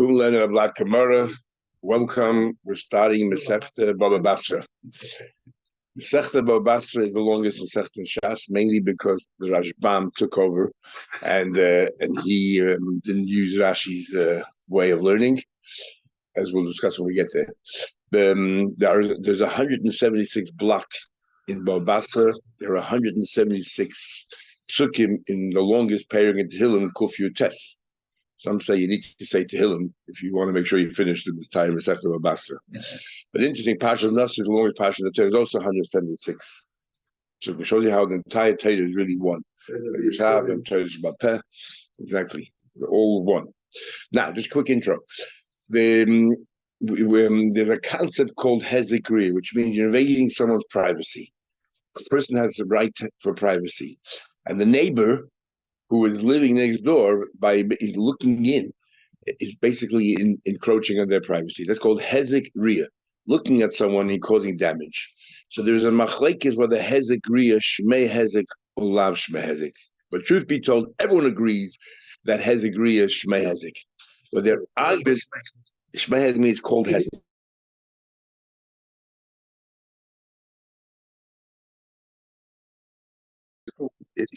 Kulen of Lat Kamara. Welcome. We're starting Masechta Bava Basra. Masechta Bava Basra is the longest Masechta in Shas, mainly because the Rashbam took over, and he didn't use Rashi's way of learning, as we'll discuss when we get there. There's 176 block in Bava Basra. There are 176 psukim in the longest pairing in Tehillim, Kuf Tes. Some say you need to say Tehillim if you want to make sure you finish the entire Masechta Bava Basra. But interesting, Pasha Nas is the longest Pasha of the Torah, is also 176. So it shows you how the entire Torah is really one. Yishav and Torah Shabbat. Exactly. They're all one. Now, just a quick intro. There's a concept called hezekri, which means you're invading someone's privacy. A person has the right for privacy. And the neighbor who is living next door, by looking in, is basically encroaching on their privacy. That's called hezek ria, looking at someone and causing damage. So there's a machlekes whether hezek ria shmei hezek or lav shmei hezek. But truth be told, everyone agrees that hezek ria is shmei hezek. But there are shmei hezek means called hezek. If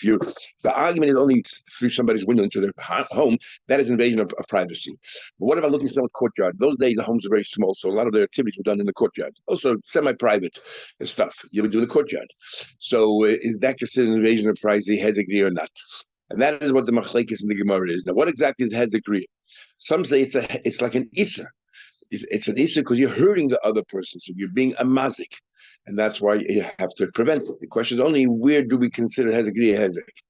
the argument is only through somebody's window into their home, that is invasion of privacy. But what about looking at someone's courtyard? Those days, the homes are very small, so a lot of their activities were done in the courtyard. Also, semi-private stuff you would do in the courtyard. So, is that considered an invasion of privacy, hezekri or not? And that is what the machlekes in the Gemara is. Now, what exactly is hezekri? Some say it's like an iser. It's an issue because you're hurting the other person, so you're being a mazik, and that's why you have to prevent it. The question is only where do we consider hezek hezek?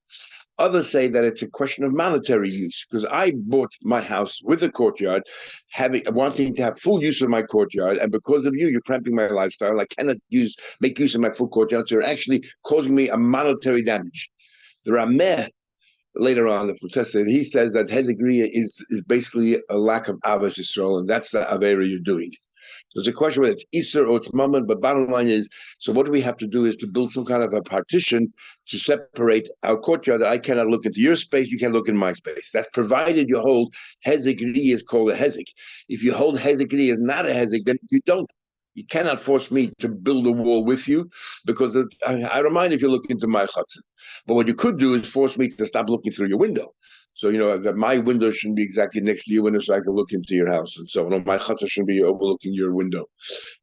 Others say that it's a question of monetary use, because I bought my house with a courtyard, wanting to have full use of my courtyard, and because of you, you're cramping my lifestyle. I cannot make use of my full courtyard, so you're actually causing me a monetary damage. The Rameh later on, the protester, he says that hezekriya is basically a lack of avos Yisrael, and that's the avera you're doing. So it's a question whether it's Isser or it's Mammon, but bottom line is, so what do we have to do is to build some kind of a partition to separate our courtyard. That I cannot look into your space, you can't look in my space. That's provided you hold hezekriya is called a hezek. If you hold hezekriya is not a hezek, then you don't. You cannot force me to build a wall with you, because I don't mind if you look into my chutzah. But what you could do is force me to stop looking through your window. So, that my window shouldn't be exactly next to your window so I can look into your house. And so my chutzah shouldn't be overlooking your window.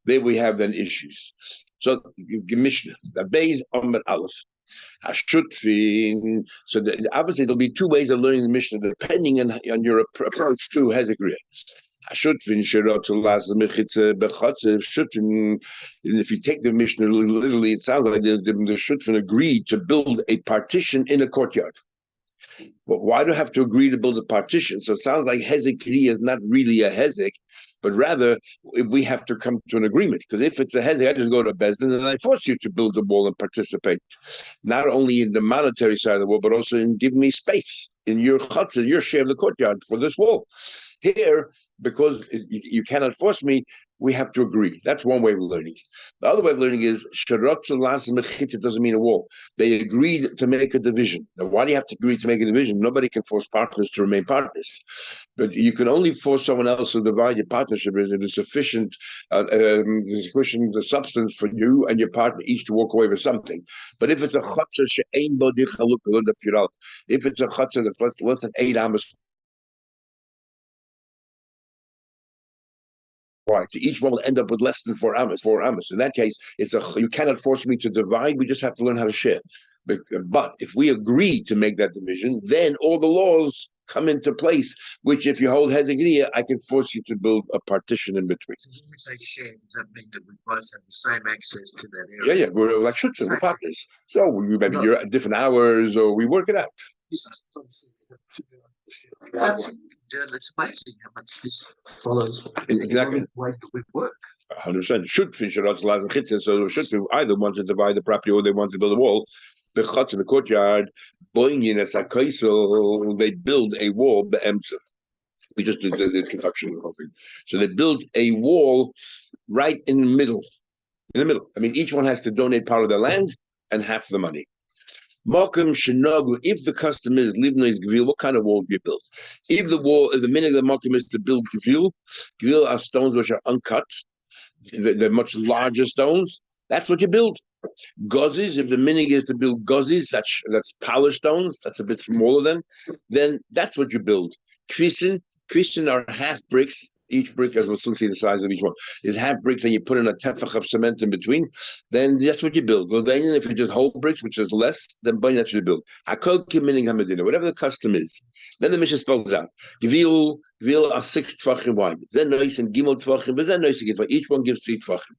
There we have then issues. So, Mishnah, the Beis Amar Aleph. So obviously there'll be two ways of learning the Mishnah depending on your approach to hezekriya. If you take the Mishnah literally, it sounds like the Shutfin agreed to build a partition in a courtyard. But why do I have to agree to build a partition? So it sounds like hezekri is not really a hezek, but rather we have to come to an agreement. Because if it's a hezek, I just go to Bezdin and I force you to build a wall and participate, not only in the monetary side of the wall, but also in giving me space in your chutzah, your share of the courtyard for this wall. Here, because you cannot force me, we have to agree. That's one way of learning. The other way of learning is it doesn't mean a wall. They agreed to make a division. Now, why do you have to agree to make a division? Nobody can force partners to remain partners. But you can only force someone else to divide your partnership if there's sufficient substance for you and your partner each to walk away with something. But if it's a chutzah if it's a chutzah that's less than 8 amos, right, so each one will end up with less than 4 amos. In that case, you cannot force me to divide. We just have to learn how to share. But if we agree to make that division, then all the laws come into place, which if you hold hezekriya, I can force you to build a partition in between. So when we say share, does that mean that we both have the same access to that area? Yeah, we're like shutfim, we're partners. So maybe you're at different hours, or we work it out. It's amazing how much this follows exactly the way that we work. 100%. Shutfin should also allow the chitzah, so shutfin either want to divide the property or they want to build a wall. The chutz in the courtyard, boingin as a kaisel, they build a wall. We just did the construction of the whole thing. So they build a wall right in the middle. I mean, each one has to donate part of their land and half the money. Malcolm Shinogu, if the custom is Livnois Gvil, what kind of wall do you build? If the minute the Malcolm is to build Gvil are stones which are uncut, they're much larger stones. That's what you build. Gozis, if the minig is to build gozis, that's polished stones, that's a bit smaller then that's what you build. Kvisin are half bricks. Each brick, as we'll soon see the size of each one, is half bricks, and you put in a tefach of cement in between, then that's what you build. If you just whole bricks, which is less, then that's what you build. Whatever the custom is. Then the Mishnah spells out. Gvil are 6 tvachim wide. Then nois and gimel tvachim, but then nois and each one gives 3 tvachim.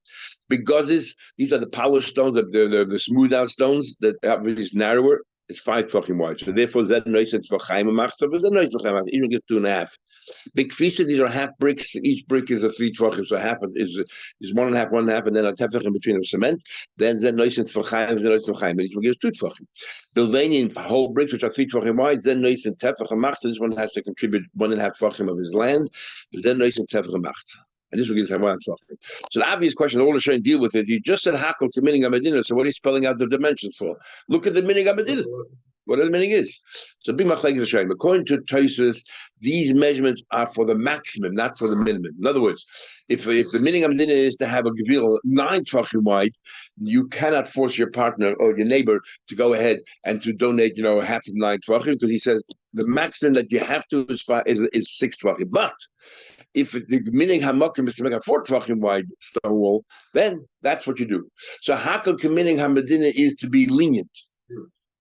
Because these are the polished stones, the smooth out stones that is narrower. It's 5 tvachim wide. So therefore, Zed nois and tvachim machzav, but then nois tvachim, each one gives 2.5. Big fisa, these are half bricks. Each brick is a 3 tvachim, so half is 1.5, and then a tefach in between of cement. Then Zed nois and tvachim, Zed nois tvachim, and each one gives 2 tvachim. Bilvanian whole bricks, which are 3 tvachim wide, Zed nois and tefach machzav. This one has to contribute 1.5 tvachim of his land. Zed nois and tefach machzav. And this will give us one talking. So the obvious question all the showing deal with it. You just said hakel to minig amadina. So what are you spelling out the dimensions for? Look at the minig amadina. What the meaning is. So big machlekes Rishonim. According to Tosfos, these measurements are for the maximum, not for the minimum. In other words, if the minig amadina is to have a gevil 9 tvachim wide, you cannot force your partner or your neighbor to go ahead and to donate, half of 9 tvachim, because he says the maximum that you have to is 6 tvachim. But if the minig hamakim is to make a 4 tvachim wide stone wall, then that's what you do. So hakel k'minig hamadina is to be lenient,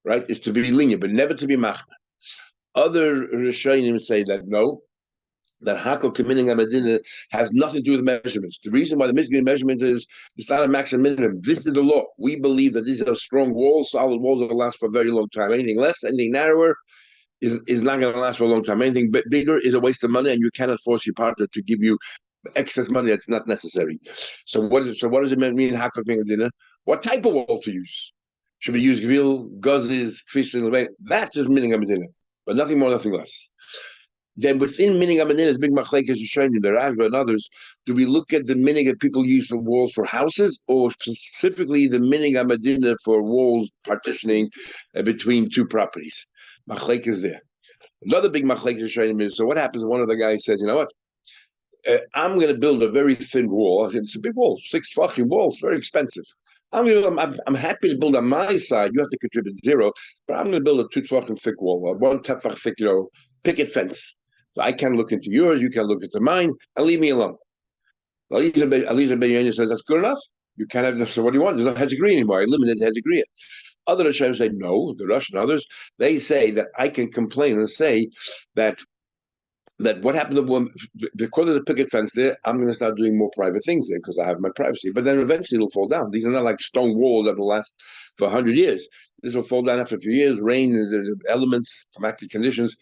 right? Is to be lenient, but never to be machna. Other Rishonim say that no, that hakel k'minig hamadina has nothing to do with measurements. The reason why the measurement is it's not a maximum minimum. This is the law. We believe that these are strong walls, solid walls that will last for a very long time. Anything less, anything narrower, is not going to last for a long time. Anything bigger is a waste of money, and you cannot force your partner to give you excess money that's not necessary. So what does it mean? Hakel k'minig hamadina? What type of wall to use? Should we use gvil, gozes, kvisin? That's just minig hamadina, but nothing more, nothing less. Then within minig hamadina's big machlekes Rishonim, the Rashba and others, do we look at the minig that people use for walls for houses, or specifically the minig hamadina for walls partitioning between 2 properties? Machlekes there. Another big machlekes Rishonim is, so what happens if one of the guys says, you know what? I'm going to build a very thin wall. It's a big wall, 6 fucking walls, very expensive. I'm happy to build on my side. You have to contribute 0, but I'm going to build a 2 tefachim thick wall, a 1 tefach thick, picket fence. So I can look into yours, you can look into mine, and leave me alone. Eliezer Ben Yaina says that's good enough. You can't have this. So what do you want? There's no hezagri anymore. I limited hezagri. Other Rishonim say no. The Russian others, they say that I can complain and say that what happened to because of the picket fence there, I'm going to start doing more private things there because I have my privacy. But then eventually it'll fall down. These are not like stone walls that will last for 100 years. This will fall down after a few years, rain, the elements, climatic conditions.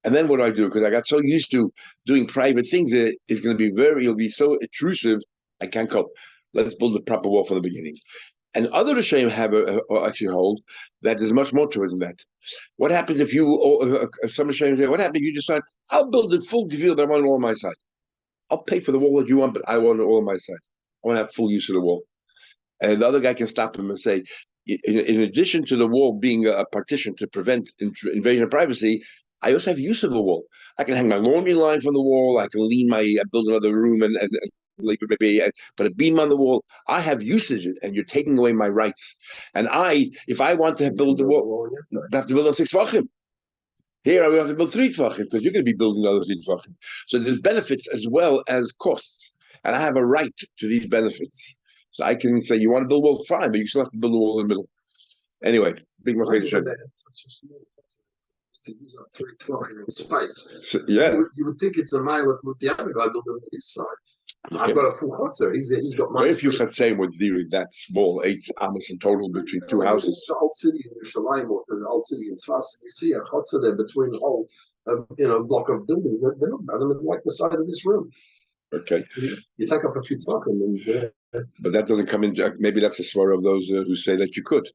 And then what do I do? Because I got so used to doing private things, it's going to be it'll be so intrusive, I can't cope. Let's build the proper wall from the beginning. And other Rishonim have actually hold that there's much more to it than that. What happens if some Rishonim say, what happens if you decide, I'll build it full gevil, but I want it all on my side. I'll pay for the wall that you want, but I want it all on my side. I want to have full use of the wall. And the other guy can stop him and say, in addition to the wall being a partition to prevent invasion of privacy, I also have use of the wall. I can hang my laundry line from the wall. I can build another room and maybe put a beam on the wall. I have usage, and you're taking away my rights. And if I want to build the wall, I have to build on 6 tvachim. Here I will have to build 3 tvachim because you're going to be building another 3 tvachim. So there's benefits as well as costs, and I have a right to these benefits. So I can say, you want to build walls, fine, but you still have to build a wall in the middle. Anyway, big mistake. Space. So, yeah, you would think it's a mile with the other guy building on his side. I've got a full chutzner. He's got my. If you had saying with that small, 8 amos in total between 2 houses. It's the old city in Yerushalayim or the old city in Tzfas. You see a chutzner there between a whole, block of buildings. They're not like the side of this room. Okay. You take up a few tvachim. But that doesn't come in. Maybe that's a swear of those who say that you could.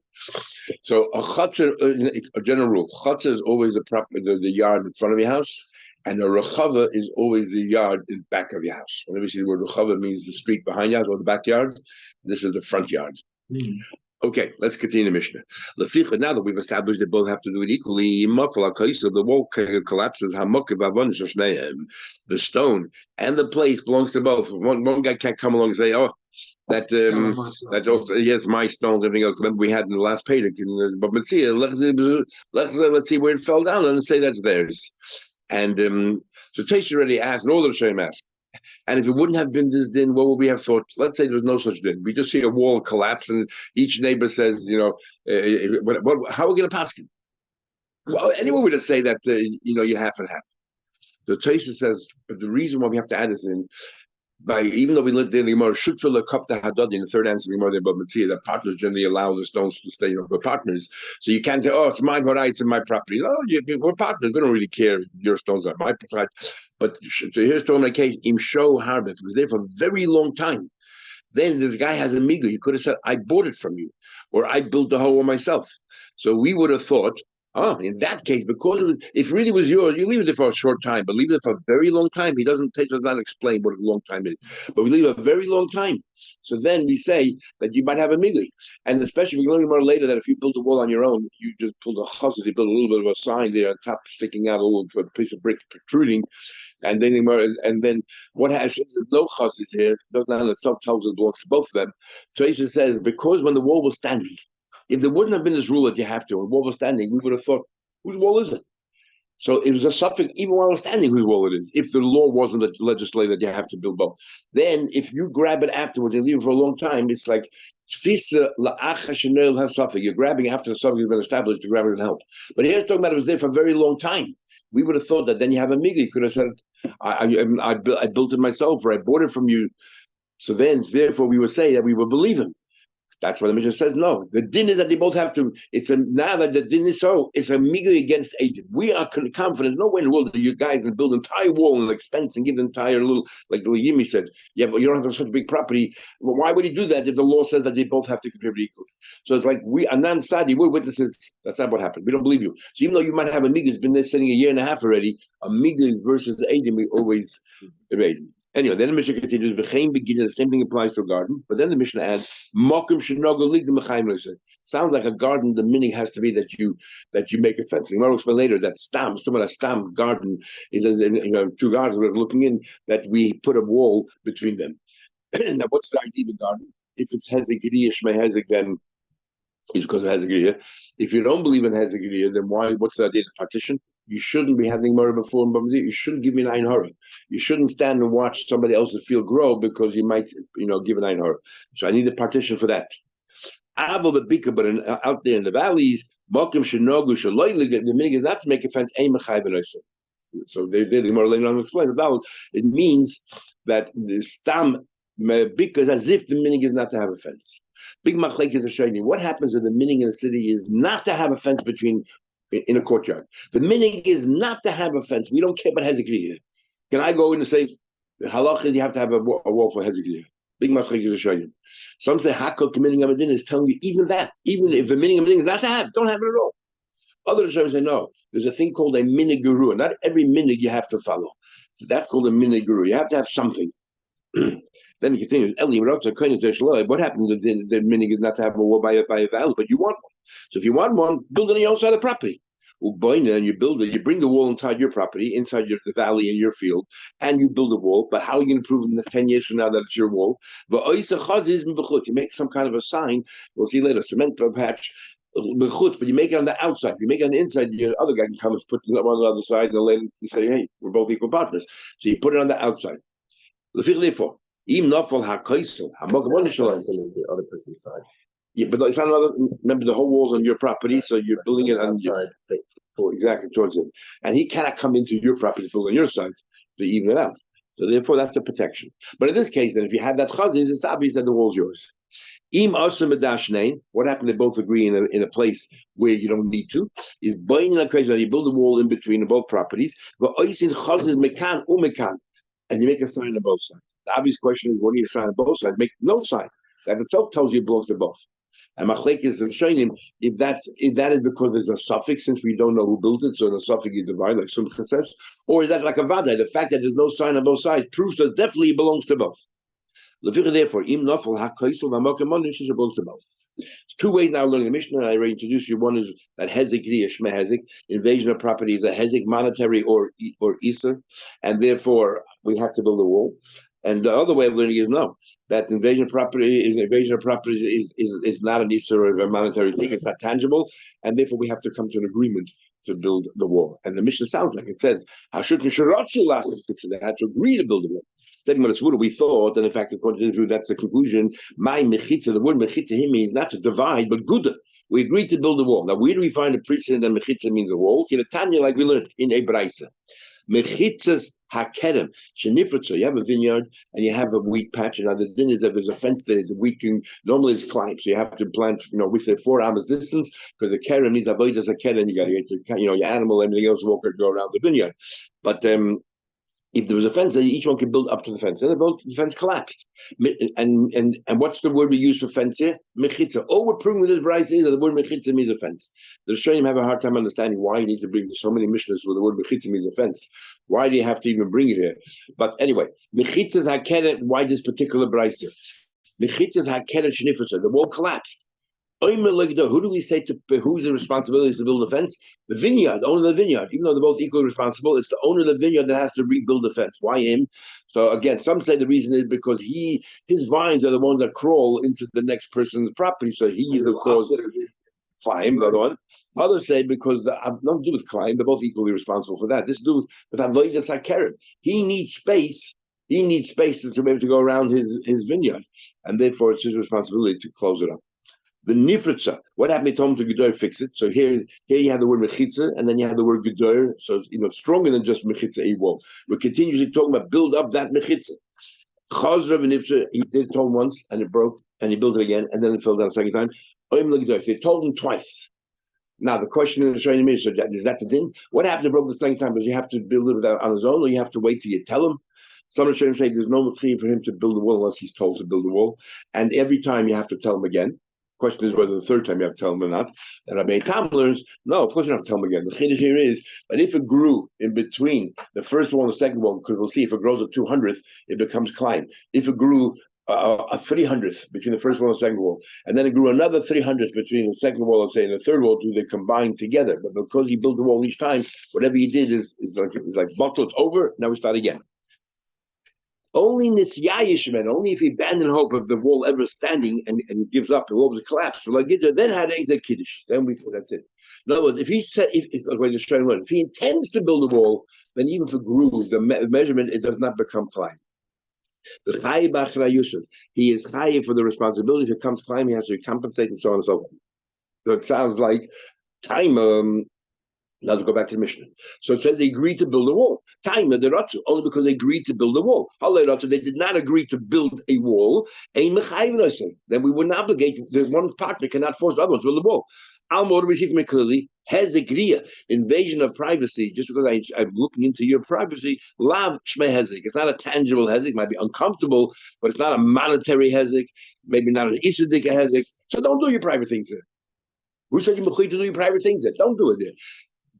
So a chutzner, a general rule, chutzner is always the yard in front of your house, and a rechava is always the yard in back of your house. Whenever you see the word rechava, it means the street behind your house or the backyard. This is the front yard. Okay, let's continue the Mishnah. Leficha, now that we've established that both have to do it equally, the wall collapses. The stone and the place belongs to both. One guy can't come along and say, "Oh, that's also yes, my stone." Everything else. Remember, we had in the last payday. But let's see where it fell down and say that's theirs. And so Taish already asked, and all the Shem asked. And if it wouldn't have been this din, what would we have thought? Let's say there was no such din. We just see a wall collapse, and each neighbor says, how are we going to pass it? Well, anyone would say that, you half and half. The Tosha says, but the reason why we have to add this in, by even though we lived in the Gemara, Shutful Cup the Hadad in the third answer of the Gemara about Matzia, that partners generally allow the stones to stay with partners. So you can't say, oh, it's my rights and my property. No, we're partners. We don't really care if your stones are my property. But so here's the only case, Im Show Harbet, it was there for a very long time. Then this guy has a migu. He could have said, I bought it from you, or I built the hole myself. So we would have thought, in that case, because if it really was yours, you leave it there for a short time, but leave it for a very long time. He does not explain what a long time is, but we leave a very long time. So then we say that you might have a migli, and especially we're learning more later that if you build a wall on your own, you just pull the chazas, you build a little bit of a sign there, on top sticking out a little piece of brick protruding, and then what has no chazas here does not itself tells it belongs to both of them. Teresa says because when the wall was standing. If there wouldn't have been this rule that you have to, and wall was standing, we would have thought, whose wall is it? So it was a suffix, even while we're standing, whose wall it is. If the law wasn't legislated that you have to build both. Then if you grab it afterwards and leave it for a long time, it's like, you're grabbing after the suffix has been established to grab it and help. But here it's talking about it was there for a very long time. We would have thought that then you have a miga. You could have said, I built it myself, or I bought it from you. So then, therefore, we would say that we would believe him. That's why the Mishnah says no. The din is that they both have to. Now that the din is so, it's a miga against agent. We are confident. No way in the world that you guys can build an entire wall and expense and give the entire little, like the Yimi said. Yeah, but you don't have such a big property. Well, why would he do that if the law says that they both have to contribute equally? So it's like we Anan Sadi, we're witnesses. That's not what happened. We don't believe you. So even though you might have a miga, it's been there sitting a year and a half already. A miga versus the agent, we always debate. Anyway, then the Mishnah continues, the same thing applies to a garden, but then the Mishnah adds, sounds like a garden, the meaning has to be that you make a fence. I'll explain later that some of a stam garden is as two gardens we're looking in, that we put a wall between them. Now, what's the idea of a garden? If it's Hezekiriya, Shmei Hezek, then it's because of Hezekiriya. If you don't believe in Hezekiriya, then what's the idea of partition? You shouldn't be having Murray before, you shouldn't give me an Ein Hara. You shouldn't stand and watch somebody else's field grow because you might, give an Ein Hara. So I need a partition for that. But out there in the valleys, the meaning is not to make a fence. So the more later on explain about it means that the stam because as if the meaning is not to have a fence. Big machlek is a shayni. What happens if the meaning in the city is not to have a fence in a courtyard? The meaning is not to have a fence. We don't care about Hezekiriya. Can I go in and say the halach is you have to have a wall for Hezekiriya? Big machlek is a shayni. Some say hakol the meaning of a din is telling you even if the meaning of a din is not to have, don't have it at all. Other Rishonim say no. There's a thing called a miniguru. Not every minig you have to follow. So that's called a miniguru. You have to have something. Then he continues, what happens if the minig is not to have a wall by a valley, but you want one? So if you want one, build it on your own side of the property. And you build it, you bring the wall inside your property, inside the valley in your field, and you build a wall. But how are you going to prove in the 10 years from now that it's your wall? You make some kind of a sign, we'll see later, cement patch, but you make it on the outside. If you make it on the inside, the other guy can come and put it on the other side and say, hey, we're both equal partners. So you put it on the outside. Therefore, even the other person's side. Yeah, but it's not another. Remember, the whole wall's on your property, so you're building it on your exactly towards it, and he cannot come into your property to build on your side to even it out. So therefore, that's a protection. But in this case, then, if you have that chazis, it's obvious that the wall's yours. What happened? They both agree in a place where you don't need to. Is buying a crazy. You build a wall in between both properties. But and you make a sign on both sides. The obvious question is, what do you sign on both sides? Make no sign. That itself tells you it belongs to both. And machlek is showing him if that is because there's a suffix, since we don't know who built it, so the suffix is divided, like Sumcha says, or is that like a vada? The fact that there's no sign on both sides proves that definitely it belongs to both. Therefore, im nafal hakaisel v'amakom it belongs to both. It's two ways now learning the Mishnah. I already introduced you. One is that hezek kriya shme hezek, invasion of property is a hezek, monetary or iser, and therefore we have to build a wall. And the other way of learning is no, that invasion of property is not an iser or a monetary thing. It's not tangible, and therefore we have to come to an agreement to build the wall. And the Mishnah sounds like it says, they had to agree to build the wall. We thought, and in fact, according to the Jew, that's the conclusion. My mechitza, the word mechitza here means not to divide, but guda. We agreed to build a wall. Now, where do we find a precedent that mechitza means a wall? Tanya, like we learned in Ebraisa. Mechitzas hakedem shenifritza. You have a vineyard and you have a wheat patch. And now the din is that there's a fence there. The wheat can normally is climbed, so you have to plant, within 4 hours distance because the kerem needs avodas a kerem. You got to get your animal, everything else will go around the vineyard. But if there was a fence, then each one could build up to the fence. And the fence collapsed. And what's the word we use for fence here? Mechitza. All we're proving with this price is that the word mechitza means a fence. The Rishonim have a hard time understanding why you need to bring so many Mishnahs where the word mechitza means a fence. Why do you have to even bring it here? But anyway, mechitza's hakeret, why this particular price here? Mechitza's hakeret shnifritza. The wall collapsed. Who do we say who's the responsibility to build a fence? The vineyard, the owner of the vineyard. Even though they're both equally responsible, it's the owner of the vineyard that has to rebuild the fence. Why him? So again, some say the reason is because his vines are the ones that crawl into the next person's property, so he's the cause. Climb, the other one. Others say because nothing to do with climb, they're both equally responsible for that. This dude with avodas hakerem, he needs space. He needs space to be able to go around his vineyard, and therefore it's his responsibility to close it up. The nifritza. What happened? He told him to Gedor fix it. So here you have the word mechitza, and then you have the word Gedor. So it's stronger than just mechitza a wall. We're continuously talking about build up that mechitza. Chazra v'nifritza. He did told once, and it broke, and he built it again, and then it fell down a second time. They told him twice. Now the question in the Shainim is: is that the din? What happened? It broke the second time? Does he have to build it on his own, or you have to wait till you tell him? Some of the Shainim say there's no mechitza for him to build a wall unless he's told to build a wall, and every time you have to tell him again. Question is whether the third time you have to tell them or not. And Rabbi Tam learns, no, of course you don't have to tell them again. The chiddush here is that if it grew in between the first one and the second one, because we'll see if it grows a 200th, it becomes klein. If it grew a 300th between the first wall and the second wall, and then it grew another 300th between the second wall and say and the third wall, do they combine together? But because he built the wall each time, whatever he did is like bottle, it's over. Now we start again. Only nisyayishman, only if he abandoned hope of the wall ever standing and gives up, the wall was collapsed. Then had a kiddush. Then we say that's it. In other words, if he intends to build a wall, then even if it grew, the measurement, it does not become klein. The chayi b'achra yusuf, he is chayi for the responsibility. If it comes klein, he has to compensate and so on and so forth. So it sounds like time. Now let's go back to the Mishnah. So it says they agreed to build a wall. Only because they agreed to build a wall. They did not agree to build a wall. Then we wouldn't obligate. The one partner cannot force the other one to build a wall. Almor, we see from it clearly, hezekriya, invasion of privacy. Just because I'm looking into your privacy, lav shme hezek. It's not a tangible hezek. It might be uncomfortable, but it's not a monetary hezek. Maybe not an isidik hezek. So don't do your private things there. Who said you mechit to do your private things there? Don't do it there.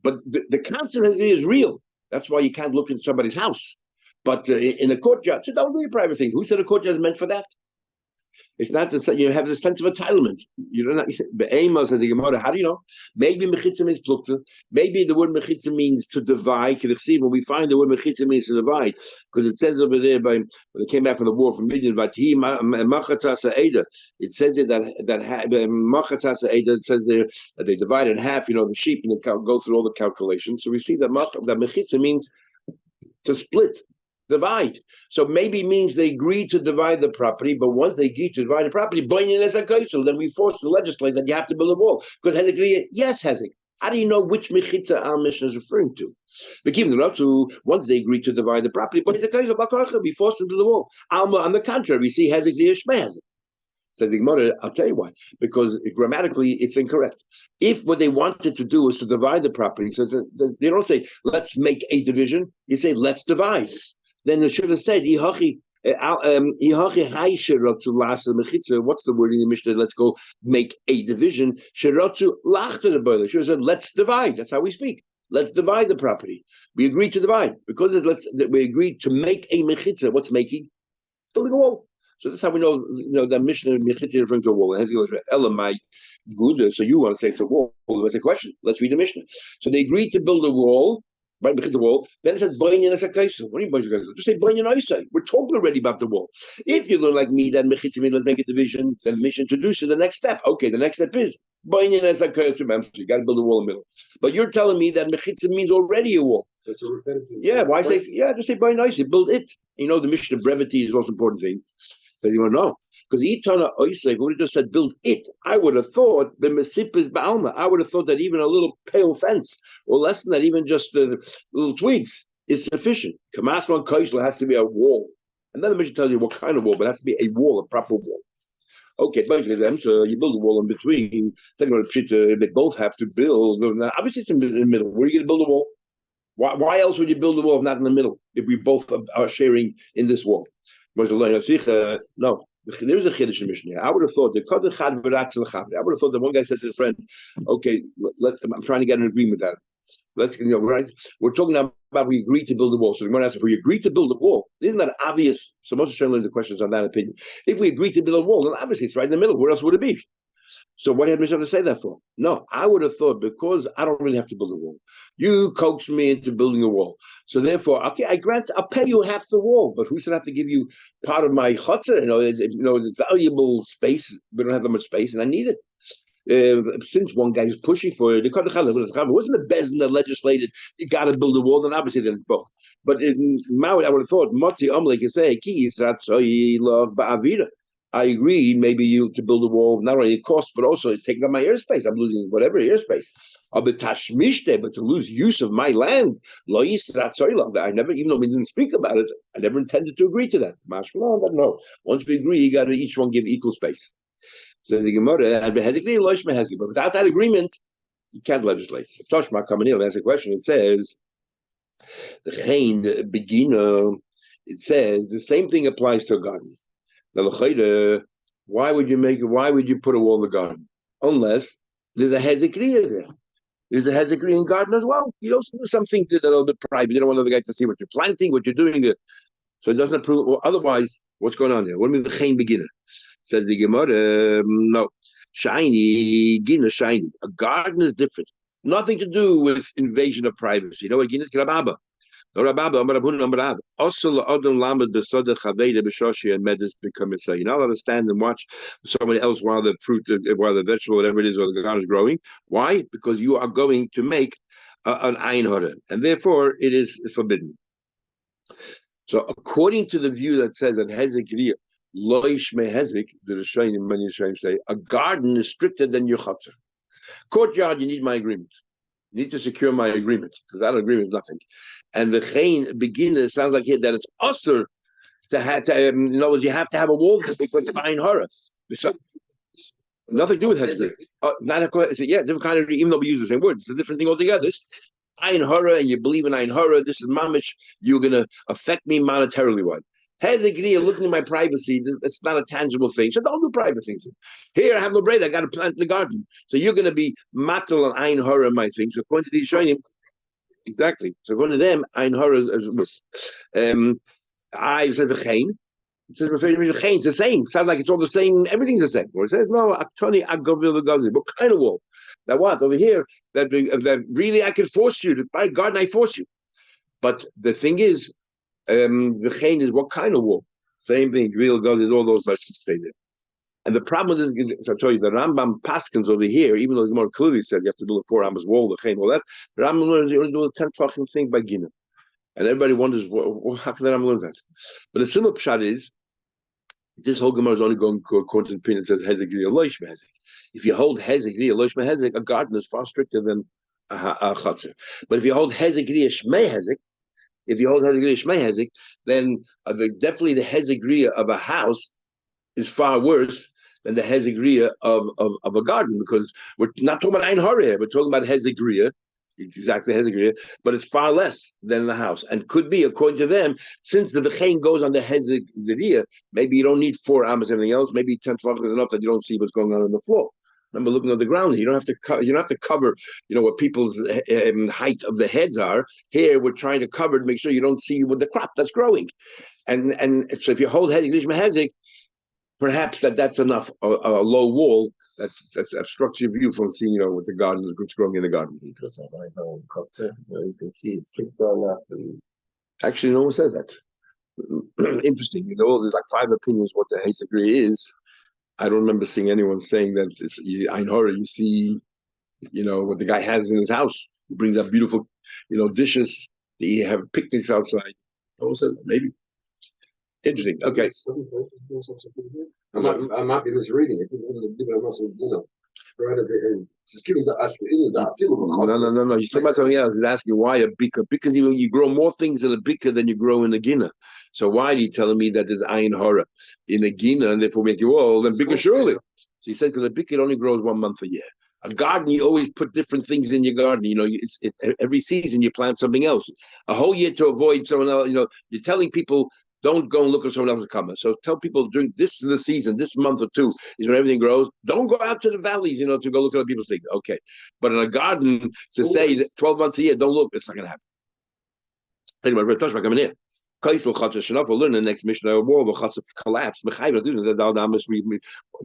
But the concept is real. That's why you can't look in somebody's house. But in a courtyard, so don't do your private things. Who said a courtyard is meant for that? It's not you have the sense of entitlement. You don't. Be'ema says the Gemara. How do you know? Maybe mechitza means plukta. Maybe the word mechitza means to divide. When we find the word mechitza means to divide, because it says over there when they came back from the war from Midian, it says it that machatasa eda. It says there that they divided half. The sheep, and they go through all the calculations. So we see that mechitza means to split. Divide. So maybe it means they agreed to divide the property, but once they agreed to divide the property, then we force to legislate that you have to build a wall. Because Hezek, yes, Hezek. How do you know which mechitza our Mishnah is referring to? Once they agreed to divide the property, but we forced them to the wall. On the contrary, we see Hezek Shmei Hezek. Says the Gemara, I'll tell you why. Because grammatically, it's incorrect. If what they wanted to do is to divide the property, so they don't say, let's make a division. You say, let's divide. Then it should have said, what's the word in the Mishnah? Let's go make a division. Should have said, let's divide. That's how we speak. Let's divide the property. We agreed to divide. Because we agreed to make a mechitza. What's making? Building a wall. So that's how we know, that Mishnah Mechitzi referring to a wall. Elamai good. So you want to say it's a wall? Well, that's a question. Let's read the Mishnah. So they agreed to build a wall. Right, because the wall. Then it says Bainyan as a kaisa. What do you mean Bainyan? Just say Bainyan Isa. We're talking already about the wall. If you learn like me, then Mechitzi, let's make a division. Then Mishnah introduces the next step. Okay, the next step is Bainyan as a kaisa. You got to build a wall in the middle. But you're telling me that Mechitzi means already a wall. So it's a repetitive. Yeah, why say? Yeah, just say Bainyan Isa. Build it. The Mishnah brevity is the most important thing. So you want to know. Because Itana Oisek would have just said build it. I would have thought the Mesip is Baalma. I would have thought that even a little pale fence, or less than that, even just the little twigs is sufficient. Kamasman Kaisla has to be a wall. And then the Mishnah tells you what kind of wall, but it has to be a wall, a proper wall. Okay, so you build a wall in between. They both have to build. Obviously, it's in the middle. Where are you going to build a wall? Why else would you build a wall if not in the middle? If we both are sharing in this wall? No. There's a Chiddush in Mishnah. I would have thought I would have thought that one guy said to his friend, "Okay, I'm trying to get an agreement out. Right? We're talking about we agreed to build a wall. So the Gemara asks, if we agreed to build a wall, isn't that obvious?" So most of the questions on that opinion. If we agreed to build a wall, then obviously it's right in the middle. Where else would it be? So what had Mishnah to say that for? No, I would have thought because I don't really have to build a wall. You coaxed me into building a wall. So therefore, okay, I'll pay you half the wall, but who should have to give you part of my chutzah? It's valuable space. We don't have that much space, and I need it. Since one guy is pushing for it, it wasn't the Bezin that legislated you got to build a wall, then obviously then it's both. But in Maui, I would have thought Motzi Amle can say Ki Ba'avira. I agree, maybe you to build a wall, not only it costs, but also it's taking up my airspace. I'm losing whatever airspace. But to lose use of my land, I never, even though we didn't speak about it, I never intended to agree to that. No. Once we agree, you got to each one give equal space. So the Gemara, but without that agreement, you can't legislate. Toshma Kamanil asks a question. It says, the Chain Begina, it says the same thing applies to a garden. Why would you put a wall in the garden? Unless there's a hezekriya there. There's a hezekriya in garden as well. You also do something that are a little bit private. You don't want other guys to see what you're planting, what you're doing there. So it doesn't approve. Well, otherwise, what's going on there? What do you mean the chain beginner? Says the Gemara, no. Shiny, gina, shiny. A garden is different. Not to do with invasion of privacy. You know what gina is? You're not allowed to stand and watch someone else while the vegetable, whatever it is, or the garden is growing. Why? Because you are going to make an ayin hara, and therefore it is forbidden. So, according to the view that says that hezek loish mehezek, the Rishonim, many Rishonim say, a garden is stricter than your chutzah. Courtyard, you need my agreement. You need to secure my agreement, because that agreement is nothing. And the chain beginner sounds like here that it's usher to have in other words, you have to have a wall because of ayin hara. Nothing to do with hezek. Different kind of, even though we use the same words, it's a different thing altogether. This ayin hara, and you believe in ayin hara, this is mamish, you're going to affect me monetarily. Why? Hezek, looking at my privacy, it's not a tangible thing. So don't do private things. Here, I have no bread, I got to plant in the garden. So you're going to be matal and ayin hara my thing. So according to these showing exactly. So according to them, ayin hara is I said the chain. It says referring to the chain. It's the same. Sounds like it's all the same. Everything's the same. Or it says no. Aktoni agavil v'gazi. What kind of wall? Now what over here? That really I can force you to buy a garden. I force you. But the thing is, the chain is what kind of wall? Same thing. Real gazi. All those must stay there. And the problem with this, as I told you, the Rambam Paskins over here, even though the more clearly said you have to build a 4 amos wall, the chain, all that, the Rambam learns you only do a 10 fucking thing by Gina. And everybody wonders, how can the Rambam learn that? But the simple pshat is, this whole Gemara is only going according to the opinion that says Hezek Loish Mehezek. If you hold Hezek Loish Mehezek, a garden is far stricter than a chatzir. But if you hold Hezek Shmei Hezek, then definitely the Hezek of a house is far worse than the hezegriya of a garden, because we're not talking about ein hara here, we're talking about hezegriya, exactly hezegriya, but it's far less than the house, and could be, according to them, since the v'chein goes on the hezegriya, maybe you don't need 4 amos and everything else, maybe 10 tefachim is enough that you don't see what's going on the floor. Remember, looking on the ground, you don't have to cover, what people's height of the heads are. Here, we're trying to cover to make sure you don't see with the crop that's growing, and so if you hold hezek, Perhaps that's enough. A low wall that obstructs your view from seeing, what the garden is growing in the garden. Because I know you can see it's keep going up. And Actually, no one says that. Interesting. There's like five opinions what the Hesegri is. I don't remember seeing anyone saying that it's Ein Hora. You see, what the guy has in his house. He brings up beautiful, dishes. He have picnics outside. No one said that. Maybe. Interesting. Okay. I might be misreading it. I must have, right at the end. Just giving the No. He's talking about something else. He's asking why a bika. Because you grow more things in a bika than you grow in a gina. So why are you telling me that there's ayin hara in a gina and therefore make you old? Then bika surely. So he said because a bika only grows 1 month a year. A garden, you always put different things in your garden. Every season you plant something else. A whole year to avoid someone else. You're telling people don't go and look at someone else's coming. So tell people during this is the season, this month or two is when everything grows. Don't go out to the valleys, to go look at other people's things. Okay. But in a garden, to say that 12 months a year, don't look, it's not going to happen. Tell you what, we're coming here. We'll learn in the next mission. A wall will collapse. If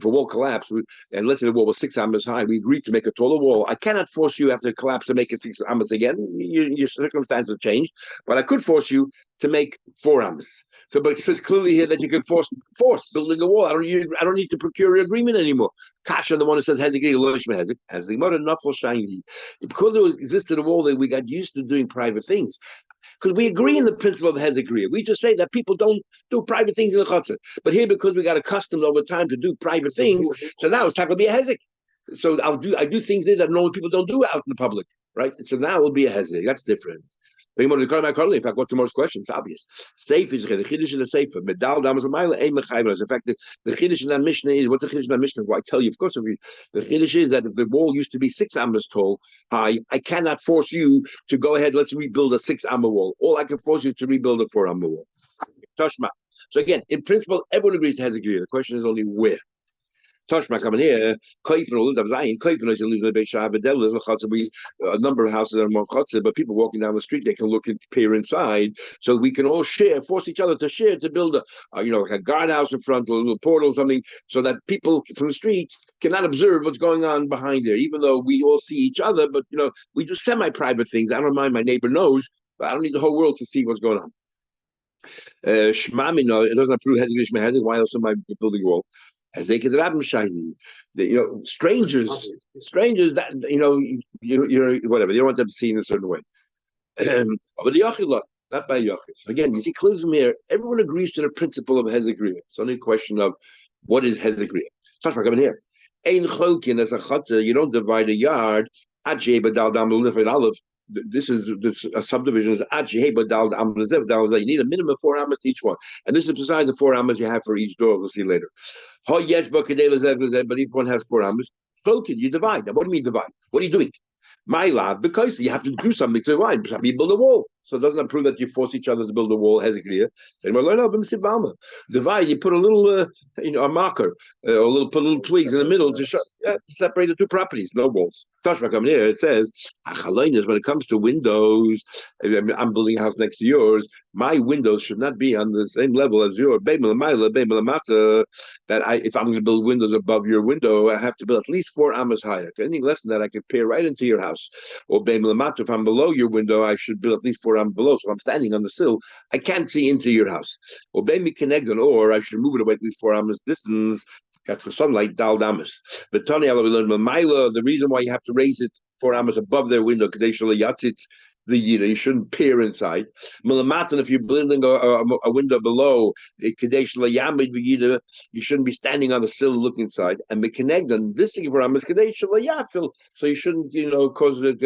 a wall collapsed, and let's say the wall was 6 amas high, we agreed to make a taller wall. I cannot force you after it collapse to make it 6 amas again. Your circumstances change, but I could force you to make 4 amas. So, but it says clearly here that you can force building a wall. I don't need to procure your agreement anymore. Kasha, the one that says hezek has the mother nuffle shiny. Because there existed a wall that we got used to doing private things. Because we agree in the principle of hezekriya. We just say that people don't do private things in the chutzah. But here, because we got accustomed over time to do private things, so now it's time to be a hezek. So I do things there that normal people don't do out in the public, right? So now it will be a hezek. That's different. In fact, what's the most question? It's obvious. Safe is the chiddush in the sefer. Medal damas amayla ein mechayvras. In fact, the chiddush in that mishnah is what's the chiddush in that mishnah? Well, I tell you, of course, the chiddush is that if the wall used to be 6 amas tall, high, I cannot force you to go ahead. Let's rebuild a 6 amma wall. All I can force you to rebuild a 4 amma wall. Tashma. So again, in principle, everyone agrees to hezekriya. The question is only where. Toshma coming here, a number of houses are more chotzer, but people walking down the street, they can look and peer inside. So we can all force each other to share, to build like a guardhouse in front, a little portal, something, so that people from the street cannot observe what's going on behind there, even though we all see each other, but we do semi-private things. I don't mind my neighbor knows, but I don't need the whole world to see what's going on. Shmamino, it doesn't prove hezek. Why else am I building a wall? Strangers that you're whatever, you don't want them seen a certain way. But the not by Yachid. Again, you see clearly from here, everyone agrees to the principle of hezekriya. It's only a question of what is hezekriya. Start coming here. Ein cholkin as a chatzah, you don't divide a yard. This is a subdivision is you need a minimum of 4 amas to each one, and this is besides the 4 amas you have for each door. We'll see later. But if one has 4 amas, you divide. Now, what do you mean divide? What are you doing? My lab, because you have to do something to divide. You build a wall. So it doesn't prove that you force each other to build a wall. Hezekriya. Divide. You put a little, a marker, or put little twigs in the middle to separate the two properties. No walls. Tashma coming here. It says, when it comes to windows, I'm building a house next to yours. My windows should not be on the same level as yours. That if I'm going to build windows above your window, I have to build at least 4 amas higher. Anything less than that, I can peer right into your house. Or if I'm below your window, I should build at least 4 amas below. So if I'm standing on the sill, I can't see into your house. Or I should move it away at least 4 amas distance. That's for sunlight, dal damas. But Tony, the reason why you have to raise it 4 amas above their window, you shouldn't peer inside. If you're building a window below, you shouldn't be standing on the sill looking inside. And this thing for Amas so you shouldn't, cause it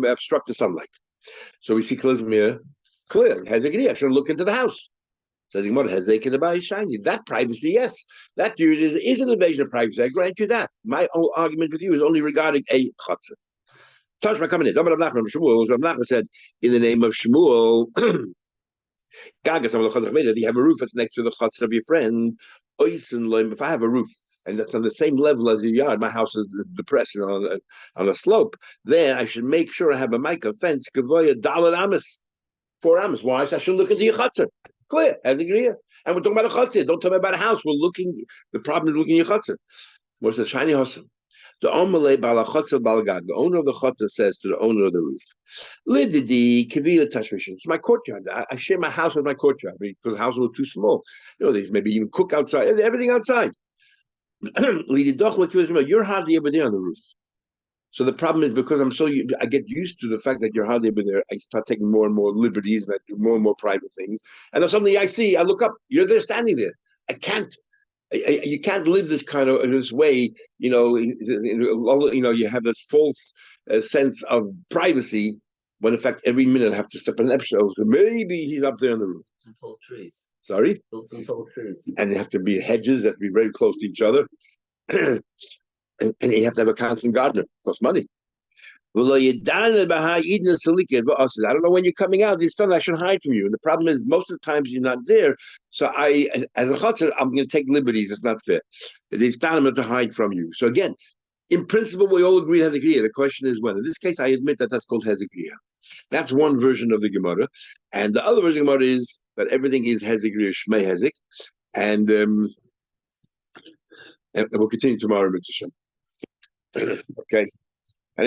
obstruct the sunlight. So we see clear from here. Clear. I shouldn't look into the house. Says that privacy, yes. That is an invasion of privacy. I grant you that. My whole argument with you is only regarding a chutzah. Tashma coming in. Shmuel said in the name of Shmuel, if you have a roof that's next to the chutz of your friend, if I have a roof and that's on the same level as your yard, my house is depressed on a slope, then I should make sure I have a mica fence, kavoya, dalet amas, 4 amas. Why? So I should look into your chutzah. Clear, Hezekriya. And we're talking about a chutzah. Don't talk about a house. We're looking. The problem is looking at your chutzah. What's the shiny hustle? The owner of the chutzah says to the owner of the roof, Lididi kavila tashmishin. It's my courtyard. I share my house with my courtyard because the house was too small. There's maybe even cook outside, everything outside. You're hardly ever there on the roof. So the problem is because I get used to the fact that you're hardly ever there. I start taking more and more liberties and I do more and more private things. And then suddenly I look up, you're there standing there. I can't. You can't live this kind of this way. You have this false sense of privacy when in fact every minute I have to step on eggshells. Maybe he's up there on the roof. Some tall trees. Sorry? Build some tall trees. And they have to be hedges that have to be very close to each other. and you have to have a constant gardener. It costs money. I don't know when you're coming out. Your son, I should hide from you. And the problem is, most of the times you're not there. So as a chutzner, I'm going to take liberties. It's not fair. It's time to hide from you. So again, in principle, we all agree Hezekriya. The question is when. In this case, I admit that that's called Hezekriya. That's one version of the Gemara. And the other version of the Gemara is that everything is Hezekriya, Shmei Hezek. And we'll continue tomorrow, Mitzvah. Okay.